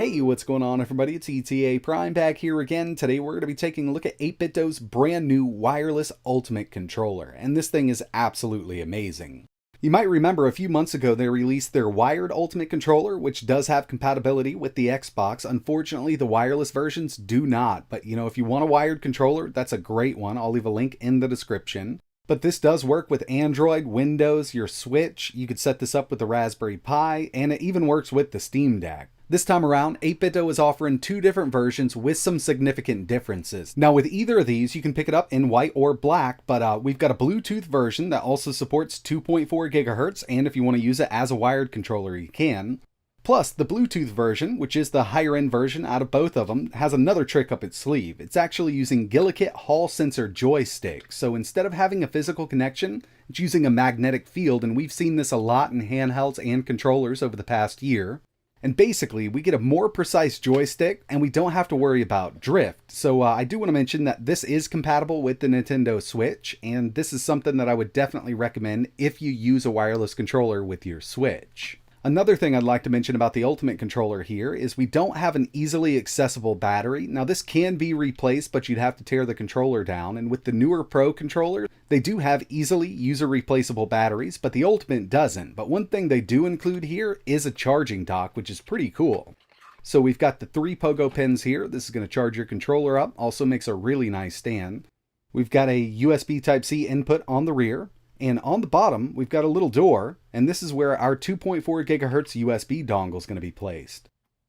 Hey, what's going on everybody? It's ETA Prime back here again. Today we're going to be taking a look at 8BitDo's brand new wireless ultimate controller, and this thing is absolutely amazing. You might remember a few months ago they released their wired ultimate controller, which does have compatibility with the Xbox. Unfortunately, the wireless versions do not, but if you want a wired controller, that's a great one. I'll leave a link in the description. But this does work with Android, Windows, your Switch. You could set this up with the Raspberry Pi, and it even works with the Steam Deck. This time around, 8BitDo is offering two different versions with some significant differences. Now with either of these, you can pick it up in white or black, but we've got a Bluetooth version that also supports 2.4 gigahertz, and if you want to use it as a wired controller, you can. Plus, the Bluetooth version, which is the higher end version out of both of them, has another trick up its sleeve. It's actually using Gillikit Hall sensor joysticks. So instead of having a physical connection, it's using a magnetic field, and we've seen this a lot in handhelds and controllers over the past year. And basically, we get a more precise joystick, and we don't have to worry about drift. So I do want to mention that this is compatible with the Nintendo Switch, and this is something that I would definitely recommend if you use a wireless controller with your Switch. Another thing I'd like to mention about the Ultimate controller here is we don't have an easily accessible battery. Now this can be replaced, but you'd have to tear the controller down, and with the newer Pro controller, they do have easily user replaceable batteries, but the Ultimate doesn't. But one thing they do include here is a charging dock, which is pretty cool. So we've got the 3 pogo pins here. This is going to charge your controller up, also makes a really nice stand. We've got a USB Type-C input on the rear. And on the bottom, we've got a little door, and this is where our 2.4 gigahertz USB dongle is going to be placed.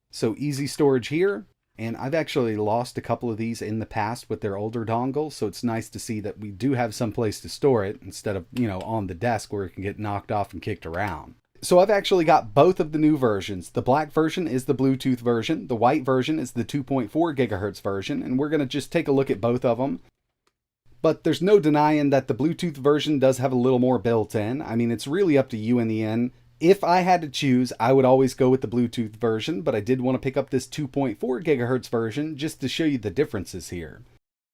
So easy storage here, and I've actually lost a couple of these in the past with their older dongles, so it's nice to see that we do have some place to store it instead of, on the desk where it can get knocked off and kicked around. So I've actually got both of the new versions. The black version is the Bluetooth version, the white version is the 2.4 gigahertz version, and we're going to just take a look at both of them. But there's no denying that the Bluetooth version does have a little more built in. I mean, it's really up to you in the end. If I had to choose, I would always go with the Bluetooth version, but I did want to pick up this 2.4 gigahertz version just to show you the differences here.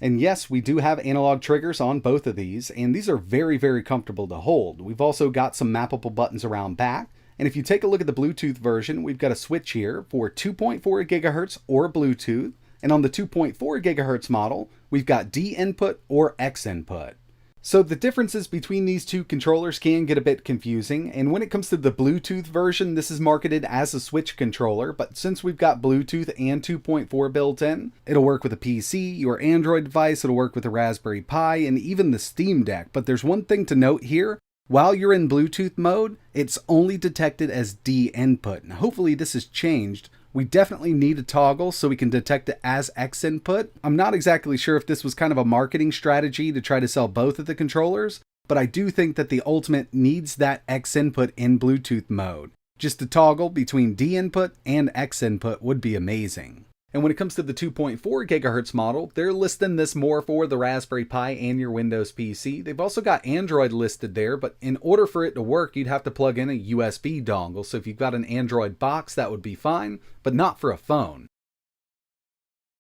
And yes, we do have analog triggers on both of these, and these are very, very comfortable to hold. We've also got some mappable buttons around back. And if you take a look at the Bluetooth version, we've got a switch here for 2.4 gigahertz or Bluetooth. And on the 2.4 gigahertz model, we've got D input or X input. So the differences between these two controllers can get a bit confusing, and when it comes to the Bluetooth version, this is marketed as a Switch controller, but since we've got Bluetooth and 2.4 built in, it'll work with a PC, your Android device, it'll work with a Raspberry Pi, and even the Steam Deck. But there's one thing to note here. While you're in Bluetooth mode, it's only detected as D input. Now hopefully this has changed. We definitely need a toggle so we can detect it as X input. I'm not exactly sure if this was kind of a marketing strategy to try to sell both of the controllers, but I do think that the Ultimate needs that X input in Bluetooth mode. Just a toggle between D input and X input would be amazing. And when it comes to the 2.4 gigahertz model, they're listing this more for the Raspberry Pi and your Windows PC. They've also got Android listed there, but in order for it to work, you'd have to plug in a USB dongle. So if you've got an Android box, that would be fine, but not for a phone.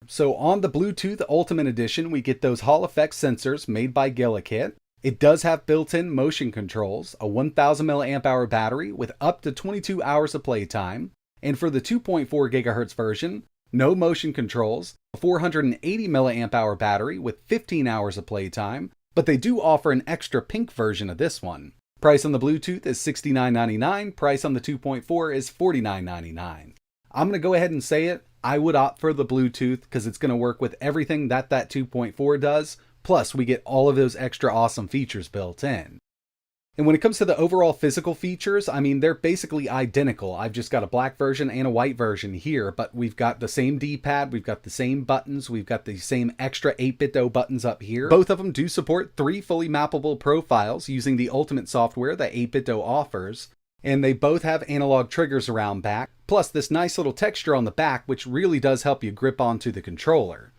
So on the Bluetooth Ultimate Edition, we get those Hall effect sensors made by Gillikit. It does have built-in motion controls, a 1000 mAh battery with up to 22 hours of playtime. And for the 2.4 gigahertz version, no motion controls, a 480 mAh battery with 15 hours of playtime, but they do offer an extra pink version of this one. Price on the Bluetooth is $69.99, price on the 2.4 is $49.99. I'm going to go ahead and say it, I would opt for the Bluetooth because it's going to work with everything that 2.4 does, plus we get all of those extra awesome features built in. And when it comes to the overall physical features, I mean, they're basically identical. I've just got a black version and a white version here, but we've got the same D-pad, we've got the same buttons, we've got the same extra 8BitDo buttons up here. Both of them do support 3 fully mappable profiles using the Ultimate software that 8BitDo offers, and they both have analog triggers around back, plus this nice little texture on the back, which really does help you grip onto the controller.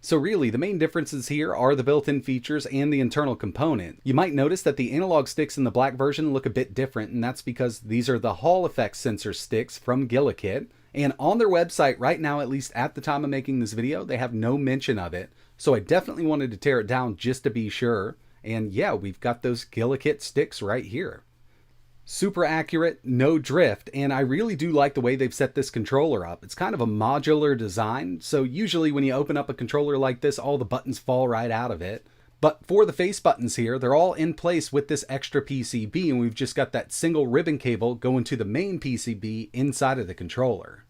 So really, the main differences here are the built-in features and the internal component. You might notice that the analog sticks in the black version look a bit different, and that's because these are the Hall effect sensor sticks from Gillikit. And on their website right now, at least at the time of making this video, they have no mention of it. So I definitely wanted to tear it down just to be sure. And yeah, we've got those Gillikit sticks right here. Super accurate, no drift, and I really do like the way they've set this controller up. It's kind of a modular design, so usually when you open up a controller like this, all the buttons fall right out of it. But for the face buttons here, they're all in place with this extra PCB, and we've just got that single ribbon cable going to the main PCB inside of the controller.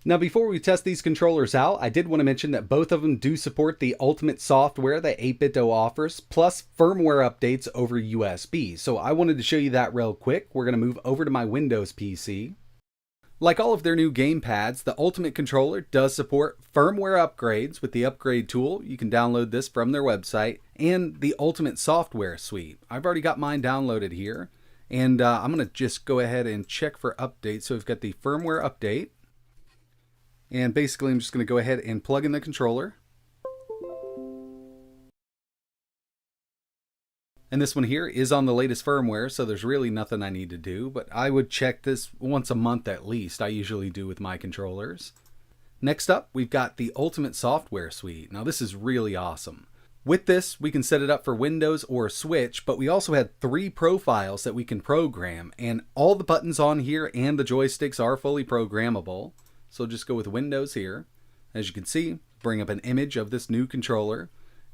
Now, before we test these controllers out, I did want to mention that both of them do support the ultimate software that 8BitDo offers, plus firmware updates over USB. So I wanted to show you that real quick. We're going to move over to my Windows PC. Like all of their new gamepads, the Ultimate controller does support firmware upgrades with the upgrade tool. You can download this from their website, and the Ultimate software suite. I've already got mine downloaded here, and I'm going to just go ahead and check for updates. So we've got the firmware update. And basically, I'm just going to go ahead and plug in the controller. And this one here is on the latest firmware, so there's really nothing I need to do. But I would check this once a month at least. I usually do with my controllers. Next up, we've got the Ultimate software suite. Now, this is really awesome. With this, we can set it up for Windows or Switch, but we also had 3 profiles that we can program. And all the buttons on here and the joysticks are fully programmable. So just go with Windows here. As you can see, bring up an image of this new controller.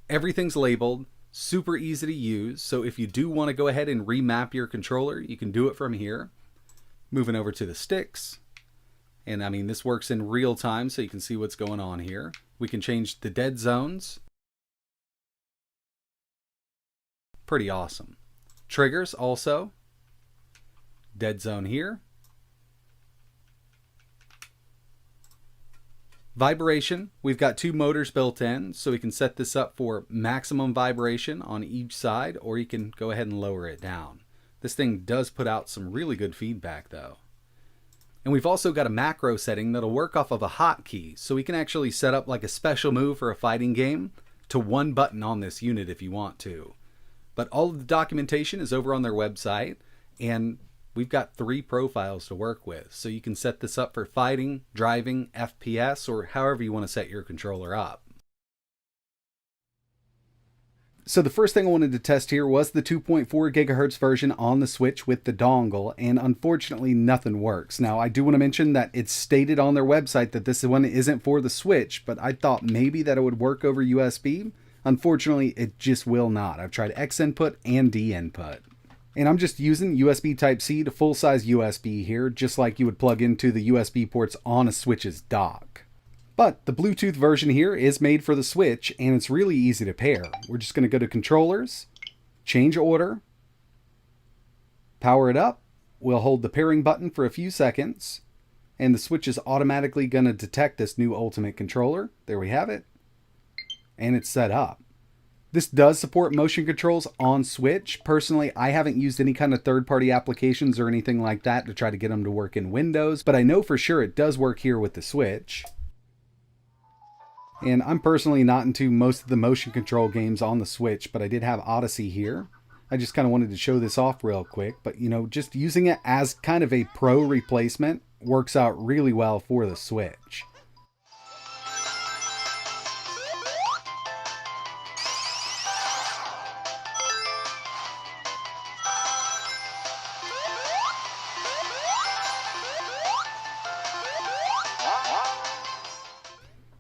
Everything's labeled, super easy to use. So if you do want to go ahead and remap your controller, you can do it from here. Moving over to the sticks. And I mean, this works in real time, so you can see what's going on here. We can change the dead zones. Pretty awesome. Triggers also. Dead zone here. Vibration, we've got 2 motors built in, so we can set this up for maximum vibration on each side, or you can go ahead and lower it down. This thing does put out some really good feedback though. And we've also got a macro setting that'll work off of a hotkey, so we can actually set up like a special move for a fighting game to 1 button on this unit if you want to. But all of the documentation is over on their website, and we've got 3 profiles to work with, so you can set this up for fighting, driving, FPS, or however you want to set your controller up. So the first thing I wanted to test here was the 2.4 GHz version on the Switch with the dongle, and unfortunately nothing works. Now, I do want to mention that it's stated on their website that this one isn't for the Switch, but I thought maybe that it would work over USB. Unfortunately, it just will not. I've tried X input and D input. And I'm just using USB Type-C to full-size USB here, just like you would plug into the USB ports on a Switch's dock. But the Bluetooth version here is made for the Switch, and it's really easy to pair. We're just going to go to Controllers, Change Order, power it up. We'll hold the pairing button for a few seconds, and the Switch is automatically going to detect this new Ultimate controller. There we have it. And it's set up. This does support motion controls on Switch. Personally, I haven't used any kind of third-party applications or anything like that to try to get them to work in Windows, but I know for sure it does work here with the Switch. And I'm personally not into most of the motion control games on the Switch, but I did have Odyssey here. I just kind of wanted to show this off real quick, but you know, just using it as kind of a pro replacement works out really well for the Switch.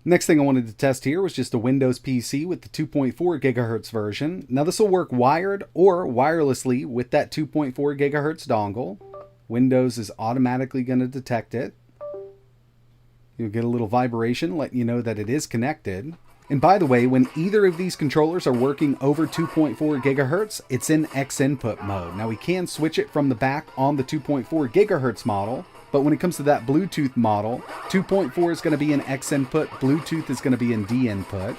Next thing I wanted to test here was just a Windows PC with the 2.4 GHz version. Now this will work wired or wirelessly with that 2.4 GHz dongle. Windows is automatically going to detect it. You'll get a little vibration letting you know that it is connected. And by the way, when either of these controllers are working over 2.4 GHz, it's in X input mode. Now we can switch it from the back on the 2.4 GHz model, but when it comes to that Bluetooth model, 2.4 is going to be in X input, Bluetooth is going to be in D input.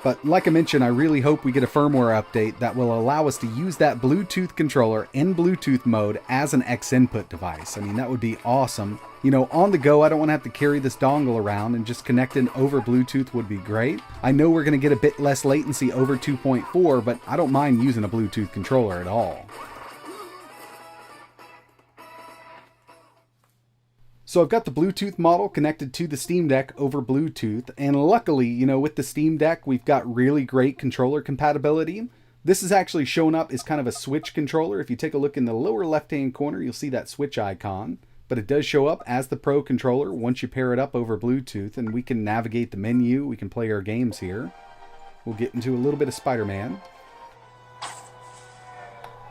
But like I mentioned, I really hope we get a firmware update that will allow us to use that Bluetooth controller in Bluetooth mode as an X input device. I mean, that would be awesome. You know, on the go, I don't want to have to carry this dongle around, and just connecting over Bluetooth would be great. I know we're going to get a bit less latency over 2.4, but I don't mind using a Bluetooth controller at all. So I've got the Bluetooth model connected to the Steam Deck over Bluetooth, and luckily, you know, with the Steam Deck, we've got really great controller compatibility. This is actually shown up as kind of a Switch controller. If you take a look in the lower left-hand corner, you'll see that Switch icon. But it does show up as the Pro controller once you pair it up over Bluetooth, and we can navigate the menu, we can play our games here. We'll get into a little bit of Spider-Man.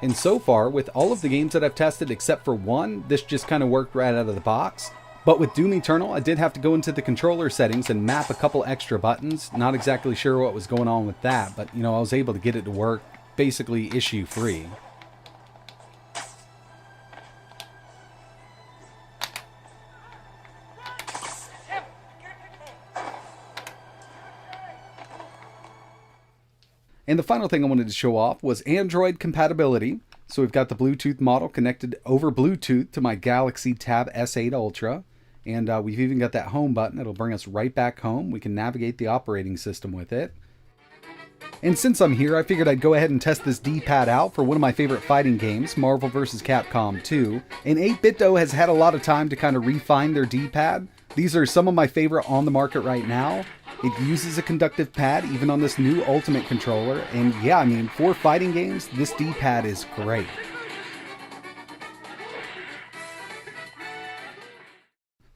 And so far, with all of the games that I've tested except for one, this just kind of worked right out of the box. But with Doom Eternal, I did have to go into the controller settings and map a couple extra buttons. Not exactly sure what was going on with that, but I was able to get it to work basically issue-free. And the final thing I wanted to show off was Android compatibility. So we've got the Bluetooth model connected over Bluetooth to my Galaxy Tab S8 Ultra. And we've even got that home button. It'll bring us right back home. We can navigate the operating system with it. And since I'm here, I figured I'd go ahead and test this D-pad out for one of my favorite fighting games, Marvel vs. Capcom 2. And 8BitDo has had a lot of time to kind of refine their D-pad. These are some of my favorite on the market right now. It uses a conductive pad even on this new Ultimate controller. And yeah, for fighting games, this D-pad is great.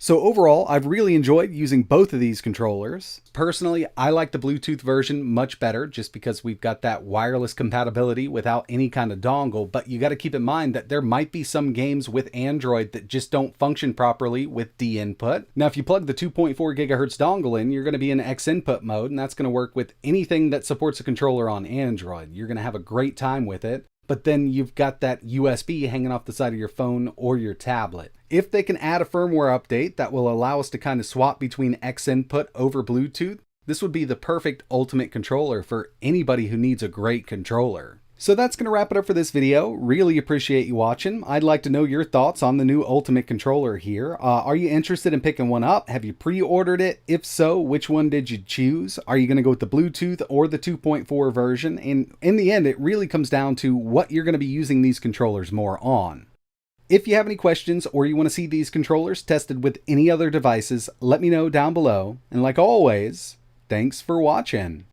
So overall, I've really enjoyed using both of these controllers. Personally, I like the Bluetooth version much better just because we've got that wireless compatibility without any kind of dongle, but you got to keep in mind that there might be some games with Android that just don't function properly with D input. Now, if you plug the 2.4 gigahertz dongle in, you're going to be in X input mode, and that's going to work with anything that supports a controller on Android. You're going to have a great time with it. But then you've got that USB hanging off the side of your phone or your tablet. If they can add a firmware update that will allow us to kind of swap between X input over Bluetooth, this would be the perfect Ultimate controller for anybody who needs a great controller. So that's going to wrap it up for this video. Really appreciate you watching. I'd like to know your thoughts on the new Ultimate controller here. Are you interested in picking one up? Have you pre-ordered it? If so, which one did you choose? Are you going to go with the Bluetooth or the 2.4 version? And in the end, it really comes down to what you're going to be using these controllers more on. If you have any questions or you want to see these controllers tested with any other devices, let me know down below. And like always, thanks for watching.